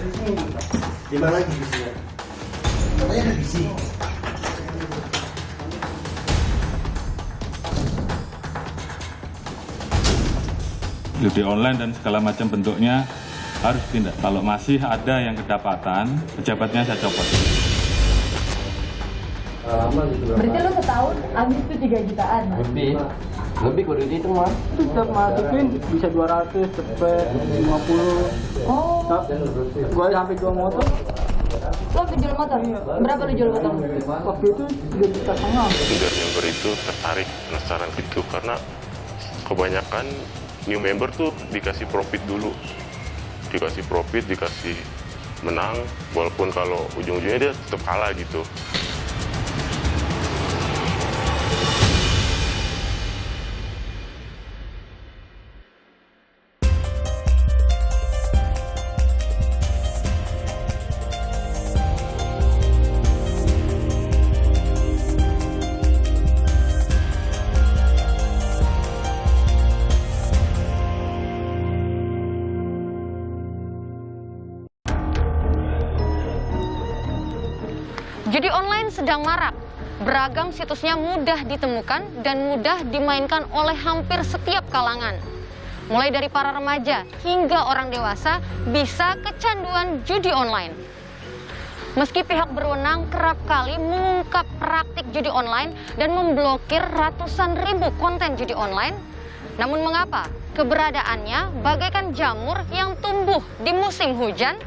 Di mana lagi visinya? Katanya ada visi. Judi online dan segala macam bentuknya harus tindak. Kalau masih ada yang kedapatan, pejabatnya saya copot. Lama gitu. Berarti lu setahun habis tuh 3 jutaan? Lebih kalau itu mah. Setiap masukin bisa 200, cepet 50. Oh, Gua sampai 2 motor. lo habis jual motor? Berapa lu jual motor? Waktu itu 3,5 juta. Biar member itu tertarik, penasaran gitu, karena kebanyakan new member tuh dikasih profit dulu, dikasih menang, walaupun kalau ujung-ujungnya dia tetap kalah gitu. Judi online sedang marak. Beragam situsnya mudah ditemukan dan mudah dimainkan oleh hampir setiap kalangan. Mulai dari para remaja hingga orang dewasa bisa kecanduan judi online. Meski pihak berwenang kerap kali mengungkap praktik judi online dan memblokir ratusan ribu konten judi online, namun mengapa keberadaannya bagaikan jamur yang tumbuh di musim hujan?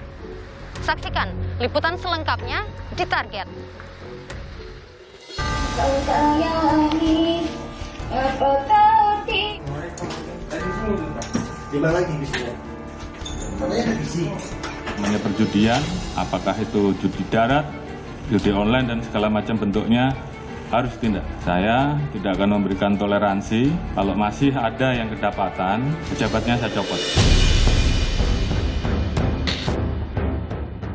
Saksikan liputan selengkapnya di Target. Kau sayangi, apa kau Di mana lagi visinya? Katanya ada visi. Namanya perjudian, apakah itu judi darat, judi online dan segala macam bentuknya harus tindak. Saya tidak akan memberikan toleransi. Kalau masih ada yang kedapatan, pejabatnya saya copot.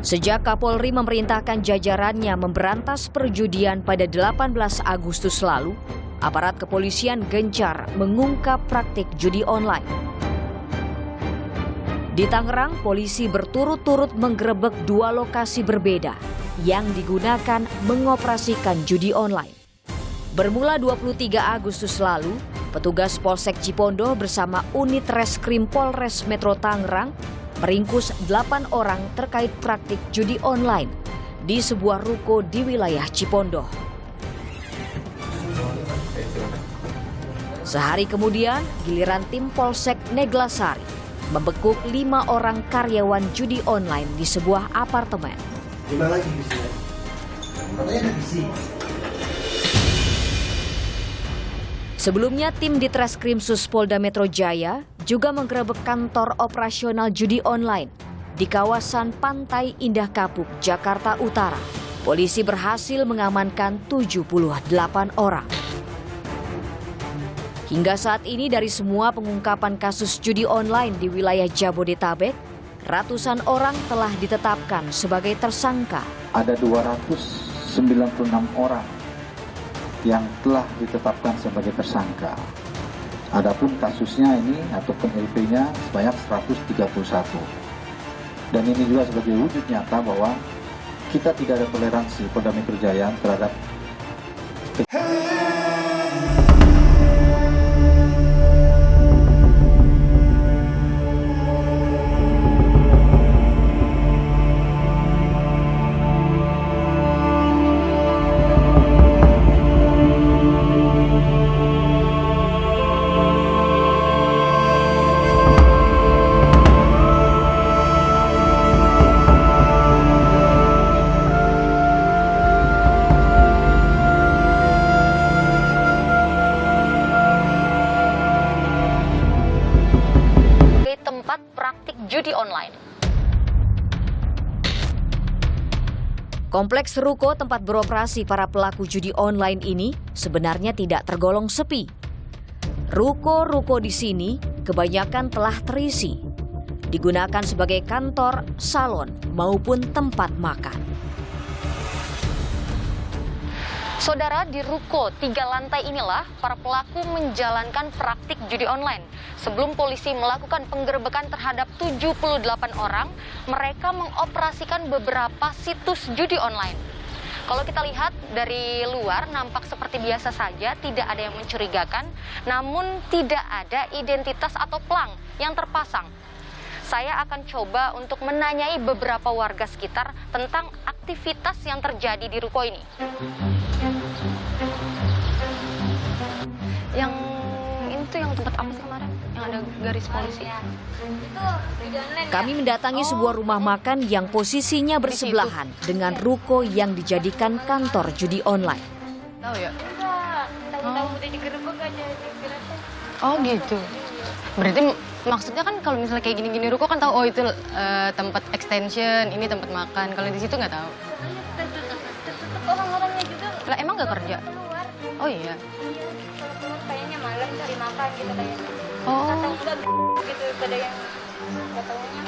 Sejak Kapolri memerintahkan jajarannya memberantas perjudian pada 18 Agustus lalu, aparat kepolisian gencar mengungkap praktik judi online. Di Tangerang, polisi berturut-turut menggerebek 2 lokasi berbeda yang digunakan mengoperasikan judi online. Bermula 23 Agustus lalu, petugas Polsek Cipondoh bersama unit Reskrim Polres Metro Tangerang meringkus 8 orang terkait praktik judi online di sebuah ruko di wilayah Cipondoh. Sehari kemudian, giliran tim Polsek Neglasari membekuk 5 orang karyawan judi online di sebuah apartemen. Di mana lagi visinya? Katanya ada visi. Sebelumnya, tim Ditreskrim Suspolda Metro Jaya juga menggerebek kantor operasional judi online di kawasan Pantai Indah Kapuk, Jakarta Utara. Polisi berhasil mengamankan 78 orang. Hingga saat ini dari semua pengungkapan kasus judi online di wilayah Jabodetabek, ratusan orang telah ditetapkan sebagai tersangka. Ada 296 orang yang telah ditetapkan sebagai tersangka. Adapun kasusnya ini ataupun LP-nya sebanyak 131. Dan ini juga sebagai wujud nyata bahwa kita tidak ada toleransi Polda Metro Jaya terhadap Judi online. Kompleks ruko tempat beroperasi para pelaku judi online ini sebenarnya tidak tergolong sepi. Ruko-ruko di sini kebanyakan telah terisi, digunakan sebagai kantor, salon, maupun tempat makan. Saudara, di ruko 3 lantai inilah para pelaku menjalankan praktik judi online. Sebelum polisi melakukan penggerebekan terhadap 78 orang, mereka mengoperasikan beberapa situs judi online. Kalau kita lihat dari luar nampak seperti biasa saja, tidak ada yang mencurigakan, namun tidak ada identitas atau pelang yang terpasang. Saya akan coba untuk menanyai beberapa warga sekitar tentang aktivitas yang terjadi di ruko ini. Yang itu yang tempat apa sih kemarin? Yang ada garis polisi? Kami mendatangi sebuah rumah makan yang posisinya bersebelahan dengan ruko yang dijadikan kantor judi online. Tahu ya? Tahu-tahu udah digerebek aja. Oh gitu. Berarti maksudnya kan kalau misalnya kayak gini-gini ruko kan tahu, oh itu tempat extension, ini tempat makan. Kalau di situ nggak tahu. Tetap orang-orangnya juga. Lah emang nggak kerja? Keluar. Oh iya. Kalau keluar kayaknya malam cari makan gitu kayaknya. Oh. Atau enggak gitu pada yang nggak tahunya.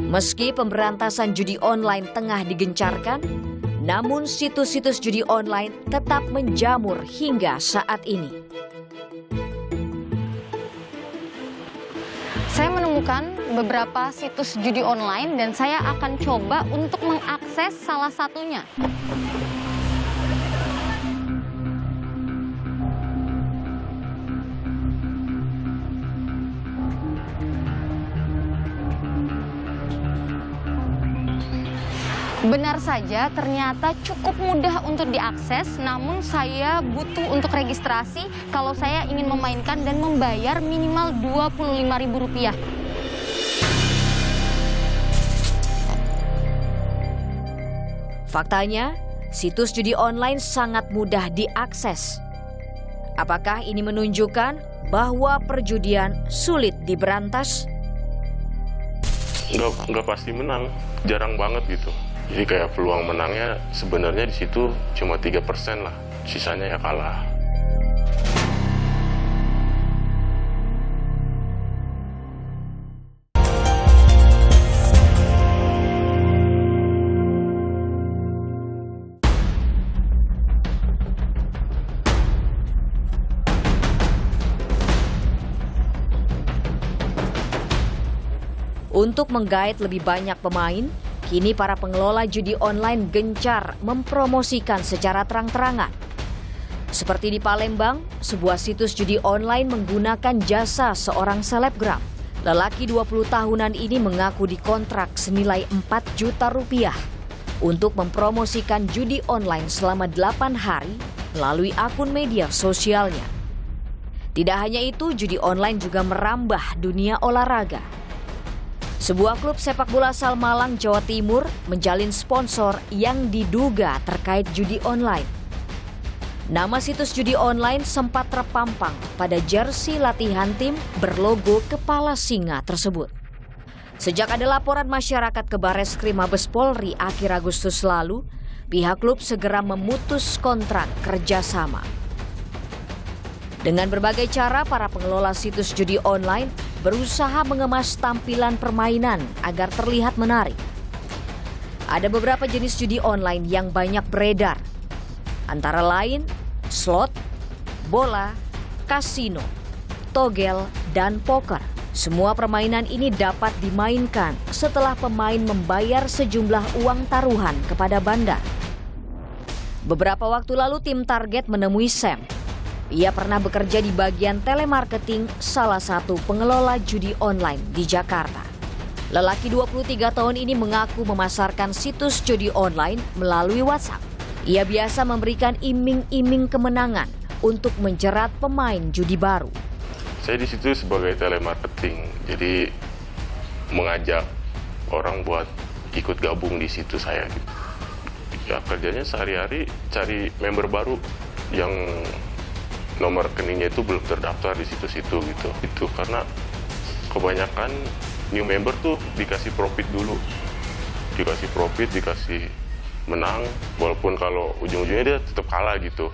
Meski pemberantasan judi online tengah digencarkan, namun situs-situs judi online tetap menjamur hingga saat ini. Saya menemukan beberapa situs judi online dan saya akan coba untuk mengakses salah satunya. Benar saja, ternyata cukup mudah untuk diakses, namun saya butuh untuk registrasi kalau saya ingin memainkan dan membayar minimal Rp25.000. Faktanya, situs judi online sangat mudah diakses. Apakah ini menunjukkan bahwa perjudian sulit diberantas? Nggak pasti menang, jarang banget gitu. Jadi kayak peluang menangnya sebenarnya di situ cuma 3% lah, sisanya ya kalah. Untuk menggait lebih banyak pemain, kini para pengelola judi online gencar mempromosikan secara terang-terangan. Seperti di Palembang, sebuah situs judi online menggunakan jasa seorang selebgram. Lelaki 20 tahunan ini mengaku dikontrak senilai Rp4 juta untuk mempromosikan judi online selama 8 hari melalui akun media sosialnya. Tidak hanya itu, judi online juga merambah dunia olahraga. Sebuah klub sepak bola asal Malang, Jawa Timur menjalin sponsor yang diduga terkait judi online. Nama situs judi online sempat terpampang pada jersey latihan tim berlogo kepala singa tersebut. Sejak ada laporan masyarakat ke Bareskrim Mabes Polri akhir Agustus lalu, pihak klub segera memutus kontrak kerjasama. Dengan berbagai cara, para pengelola situs judi online berusaha mengemas tampilan permainan agar terlihat menarik. Ada beberapa jenis judi online yang banyak beredar, antara lain slot, bola, kasino, togel, dan poker. Semua permainan ini dapat dimainkan setelah pemain membayar sejumlah uang taruhan kepada bandar. Beberapa waktu lalu tim Target menemui Sam. Ia pernah bekerja di bagian telemarketing salah satu pengelola judi online di Jakarta. Lelaki 23 tahun ini mengaku memasarkan situs judi online melalui WhatsApp. Ia biasa memberikan iming-iming kemenangan untuk menjerat pemain judi baru. Saya di situ sebagai telemarketing, jadi mengajak orang buat ikut gabung di situ saya. Ya kerjanya sehari-hari cari member baru yang nomor rekeningnya itu belum terdaftar di situ-situ gitu. Itu karena kebanyakan new member tuh dikasih profit dulu, dikasih profit, dikasih menang, walaupun kalau ujung-ujungnya dia tetap kalah gitu.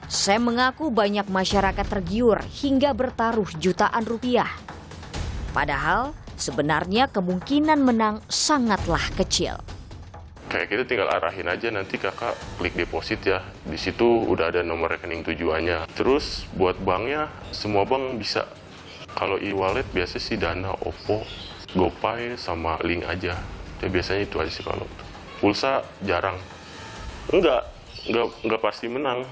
Sam mengaku banyak masyarakat tergiur hingga bertaruh jutaan rupiah. Padahal sebenarnya kemungkinan menang sangatlah kecil. Kayak kita tinggal arahin aja, nanti kakak klik deposit ya. Di situ udah ada nomor rekening tujuannya. Terus buat banknya, semua bank bisa. Kalau e-wallet biasa sih Dana, Oppo, GoPay sama Link aja. Ya biasanya itu aja sih kalau. Pulsa jarang. Enggak pasti menang.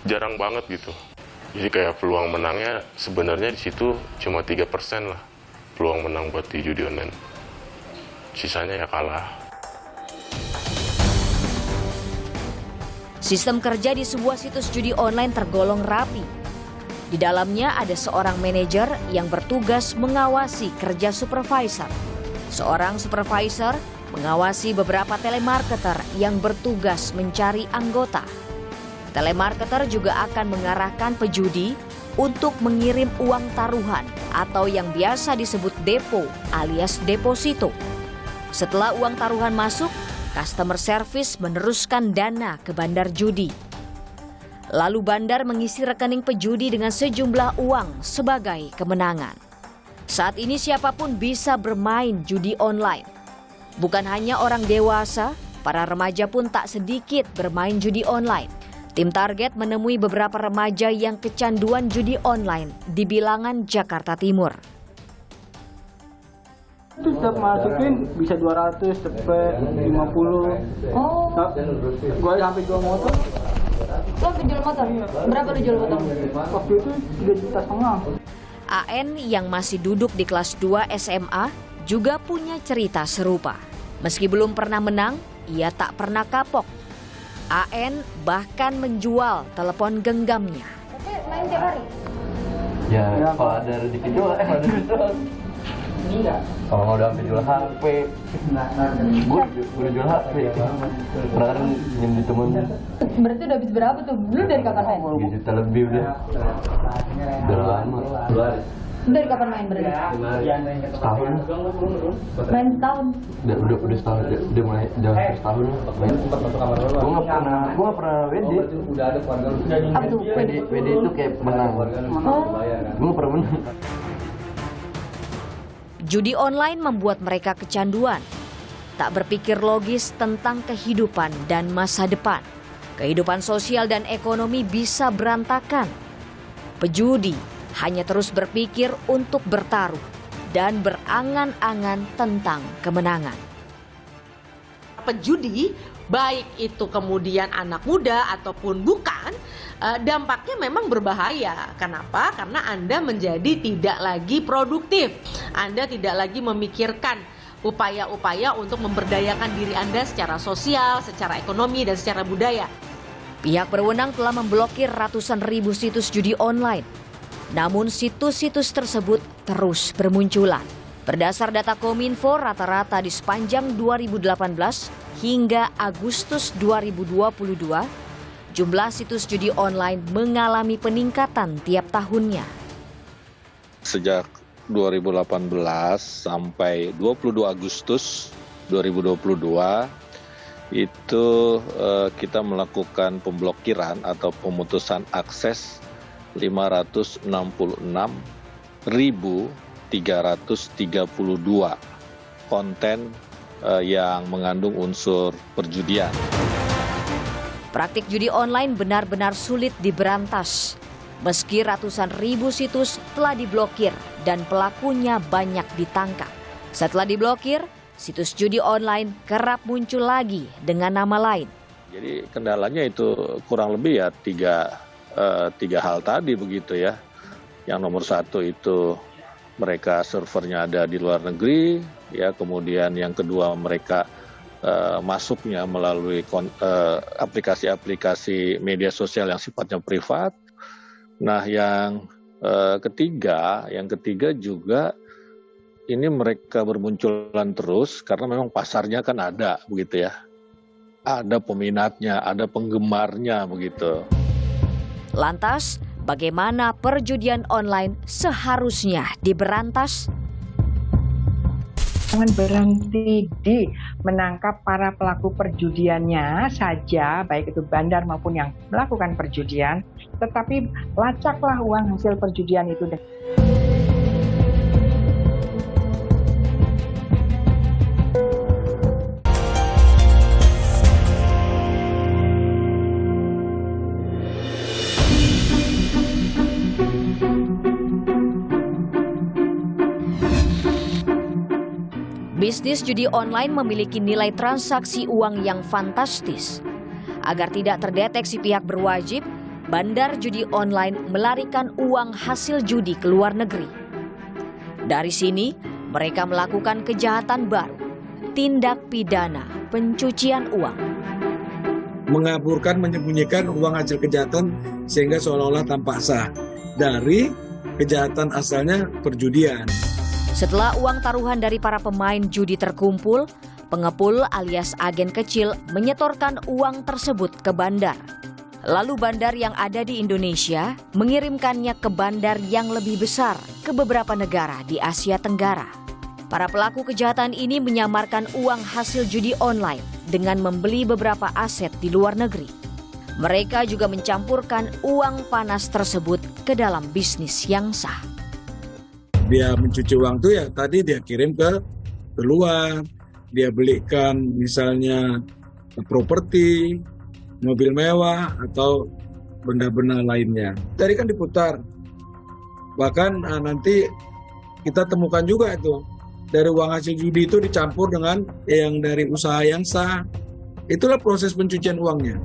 Jarang banget gitu. Jadi kayak peluang menangnya sebenarnya di situ cuma 3% lah. Peluang menang buat di judi online. Sisanya ya kalah. Sistem kerja di sebuah situs judi online tergolong rapi. Di dalamnya ada seorang manajer yang bertugas mengawasi kerja supervisor. Seorang supervisor mengawasi beberapa telemarketer yang bertugas mencari anggota. Telemarketer juga akan mengarahkan pejudi untuk mengirim uang taruhan atau yang biasa disebut depo alias deposito. Setelah uang taruhan masuk, customer service meneruskan dana ke bandar judi. Lalu bandar mengisi rekening pejudi dengan sejumlah uang sebagai kemenangan. Saat ini siapapun bisa bermain judi online. Bukan hanya orang dewasa, para remaja pun tak sedikit bermain judi online. Tim Target menemui beberapa remaja yang kecanduan judi online di Bilangan, Jakarta Timur. Itu setiap masukin bisa 200, cepet 50. Oh. Gue sampai jual motor. Lo jual motor? Berapa lo jual motor? Waktu itu 3,5 juta. AN yang masih duduk di kelas 2 SMA juga punya cerita serupa. Meski belum pernah menang, ia tak pernah kapok. AN bahkan menjual telepon genggamnya. Tapi main tiap hari? Ya, kalau ada rezeki jual, ada jual. Kalau nggak udah sampai jual HP, gue udah jual HP. Pernah kan pinjam di temen. Berarti udah habis berapa tuh? Lu dari kapan main? 3 juta lebih udah. Udah lama. Dari kapan main berarti? Setahun. Main setahun? Udah setahun. Udah mulai setahun. Gue nggak pernah WD. Apa tuh? WD itu kayak menang. Gue nggak pernah menang. Judi online membuat mereka kecanduan, tak berpikir logis tentang kehidupan dan masa depan. Kehidupan sosial dan ekonomi bisa berantakan. Pejudi hanya terus berpikir untuk bertaruh dan berangan-angan tentang kemenangan. Pejudi, baik itu kemudian anak muda ataupun bukan, dampaknya memang berbahaya. Kenapa? Karena Anda menjadi tidak lagi produktif. Anda tidak lagi memikirkan upaya-upaya untuk memberdayakan diri Anda secara sosial, secara ekonomi, dan secara budaya. Pihak berwenang telah memblokir ratusan ribu situs judi online. Namun situs-situs tersebut terus bermunculan. Berdasar data Kominfo, rata-rata di sepanjang 2018 hingga Agustus 2022, jumlah situs judi online mengalami peningkatan tiap tahunnya. Sejak 2018 sampai 22 Agustus 2022, itu kita melakukan pemblokiran atau pemutusan akses 566.332 konten yang mengandung unsur perjudian. Praktik judi online benar-benar sulit diberantas. Meski ratusan ribu situs telah diblokir dan pelakunya banyak ditangkap. Setelah diblokir, situs judi online kerap muncul lagi dengan nama lain. Jadi kendalanya itu kurang lebih ya tiga hal tadi begitu ya. Yang nomor satu itu mereka servernya ada di luar negeri, ya. Kemudian yang kedua mereka masuknya melalui aplikasi-aplikasi media sosial yang sifatnya privat. Nah, yang ketiga juga ini mereka bermunculan terus karena memang pasarnya kan ada begitu ya. Ada peminatnya, ada penggemarnya begitu. Lantas, bagaimana perjudian online seharusnya diberantas? Jangan berhenti di menangkap para pelaku perjudiannya saja, baik itu bandar maupun yang melakukan perjudian, tetapi lacaklah uang hasil perjudian itu. Bisnis judi online memiliki nilai transaksi uang yang fantastis. Agar tidak terdeteksi pihak berwajib, bandar judi online melarikan uang hasil judi ke luar negeri. Dari sini, mereka melakukan kejahatan baru, tindak pidana pencucian uang. Mengaburkan, menyembunyikan uang hasil kejahatan sehingga seolah-olah tampak sah dari kejahatan asalnya perjudian. Setelah uang taruhan dari para pemain judi terkumpul, pengepul alias agen kecil menyetorkan uang tersebut ke bandar. Lalu bandar yang ada di Indonesia mengirimkannya ke bandar yang lebih besar ke beberapa negara di Asia Tenggara. Para pelaku kejahatan ini menyamarkan uang hasil judi online dengan membeli beberapa aset di luar negeri. Mereka juga mencampurkan uang panas tersebut ke dalam bisnis yang sah. Dia mencuci uang itu ya tadi dia kirim ke luar, dia belikan misalnya properti, mobil mewah atau benda-benda lainnya. Tadi kan diputar, bahkan nanti kita temukan juga itu dari uang hasil judi itu dicampur dengan yang dari usaha yang sah. Itulah proses pencucian uangnya.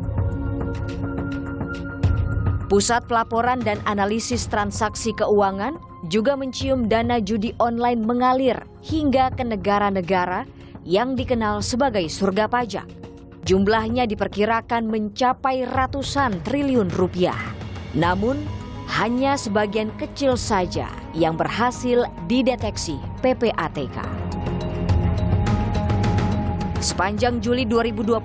Pusat Pelaporan dan Analisis Transaksi Keuangan juga mencium dana judi online mengalir hingga ke negara-negara yang dikenal sebagai surga pajak. Jumlahnya diperkirakan mencapai ratusan triliun rupiah. Namun, hanya sebagian kecil saja yang berhasil dideteksi PPATK. Sepanjang Juli 2021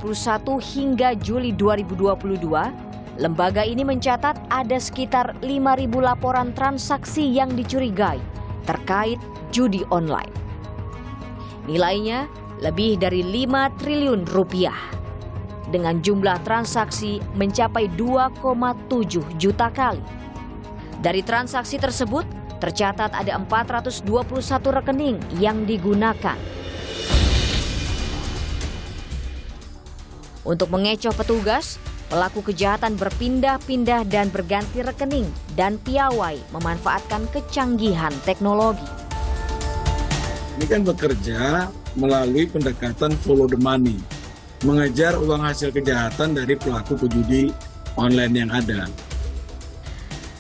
hingga Juli 2022, lembaga ini mencatat ada sekitar 5.000 laporan transaksi yang dicurigai terkait judi online. Nilainya lebih dari 5 triliun rupiah. Dengan jumlah transaksi mencapai 2,7 juta kali. Dari transaksi tersebut, tercatat ada 421 rekening yang digunakan. Untuk mengecoh petugas, pelaku kejahatan berpindah-pindah dan berganti rekening dan piawai memanfaatkan kecanggihan teknologi. Ini kan bekerja melalui pendekatan follow the money, mengejar uang hasil kejahatan dari pelaku pejudi online yang ada.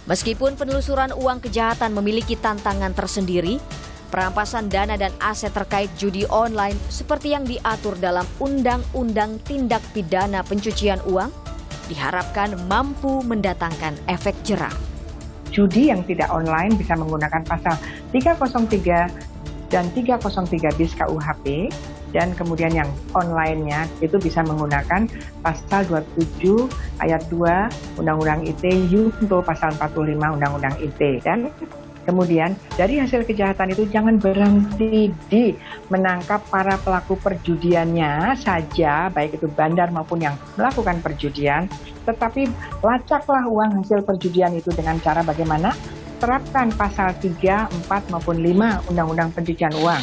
Meskipun penelusuran uang kejahatan memiliki tantangan tersendiri, perampasan dana dan aset terkait judi online seperti yang diatur dalam Undang-Undang Tindak Pidana Pencucian Uang diharapkan mampu mendatangkan efek jera. Judi yang tidak online bisa menggunakan pasal 303 dan 303 bis KUHP, dan kemudian yang online-nya itu bisa menggunakan pasal 27 ayat 2 Undang-Undang ITE junto pasal 45 Undang-Undang ITE. Dan kemudian dari hasil kejahatan itu jangan berhenti di menangkap para pelaku perjudiannya saja, baik itu bandar maupun yang melakukan perjudian, tetapi lacaklah uang hasil perjudian itu dengan cara bagaimana? Terapkan pasal 3, 4 maupun 5 Undang-Undang Pencucian Uang.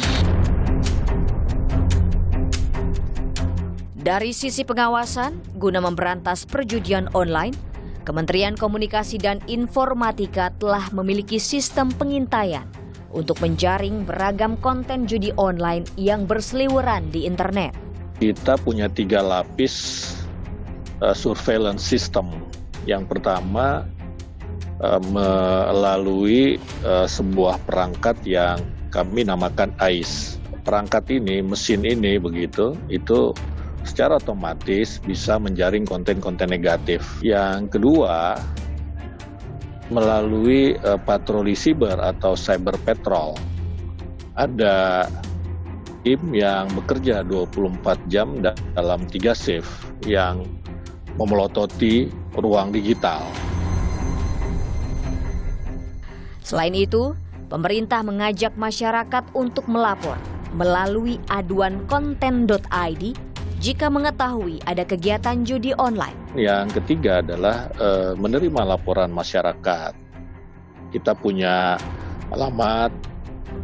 Dari sisi pengawasan, guna memberantas perjudian online, Kementerian Komunikasi dan Informatika telah memiliki sistem pengintaian untuk menjaring beragam konten judi online yang berseliweran di internet. Kita punya 3 lapis surveillance system. Yang pertama melalui sebuah perangkat yang kami namakan AIS. Perangkat ini, mesin ini begitu, itu secara otomatis bisa menjaring konten-konten negatif. Yang kedua, melalui patroli siber atau cyber patrol. Ada tim yang bekerja 24 jam dalam 3 shift yang memelototi ruang digital. Selain itu, pemerintah mengajak masyarakat untuk melapor melalui aduan konten.id jika mengetahui ada kegiatan judi online. Yang ketiga adalah menerima laporan masyarakat. Kita punya alamat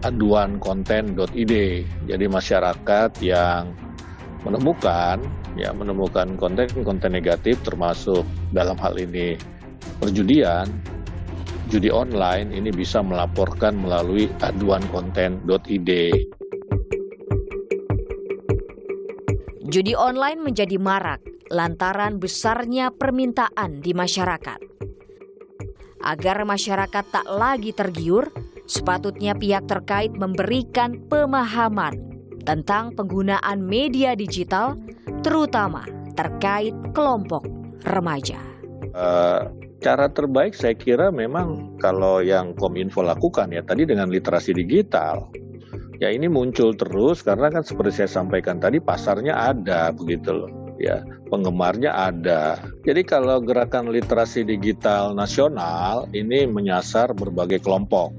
aduan konten.id. Jadi masyarakat yang menemukan konten-konten negatif termasuk dalam hal ini perjudian, judi online, ini bisa melaporkan melalui aduan konten.id. Judi online menjadi marak lantaran besarnya permintaan di masyarakat. Agar masyarakat tak lagi tergiur, sepatutnya pihak terkait memberikan pemahaman tentang penggunaan media digital, terutama terkait kelompok remaja. Cara terbaik saya kira memang kalau yang Kominfo lakukan ya tadi dengan literasi digital. Ya ini muncul terus karena kan seperti saya sampaikan tadi pasarnya ada begitu loh. Ya, penggemarnya ada. Jadi kalau gerakan literasi digital nasional ini menyasar berbagai kelompok.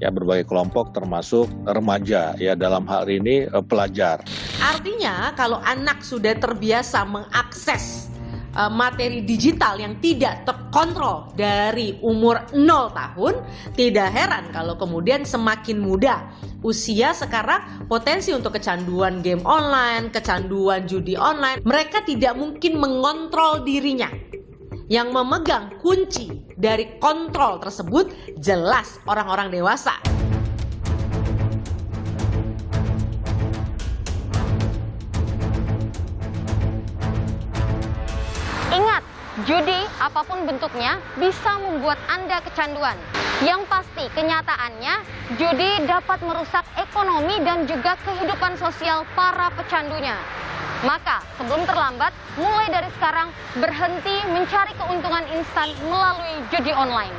Ya, berbagai kelompok termasuk remaja ya, dalam hal ini pelajar. Artinya kalau anak sudah terbiasa mengakses materi digital yang tidak terkontrol dari umur 0 tahun, tidak heran kalau kemudian semakin muda usia sekarang potensi untuk kecanduan game online, kecanduan judi online, mereka tidak mungkin mengontrol dirinya. Yang memegang kunci dari kontrol tersebut jelas orang-orang dewasa. Ingat, judi apapun bentuknya bisa membuat Anda kecanduan. Yang pasti kenyataannya, judi dapat merusak ekonomi dan juga kehidupan sosial para pecandunya. Maka sebelum terlambat, mulai dari sekarang berhenti mencari keuntungan instan melalui judi online.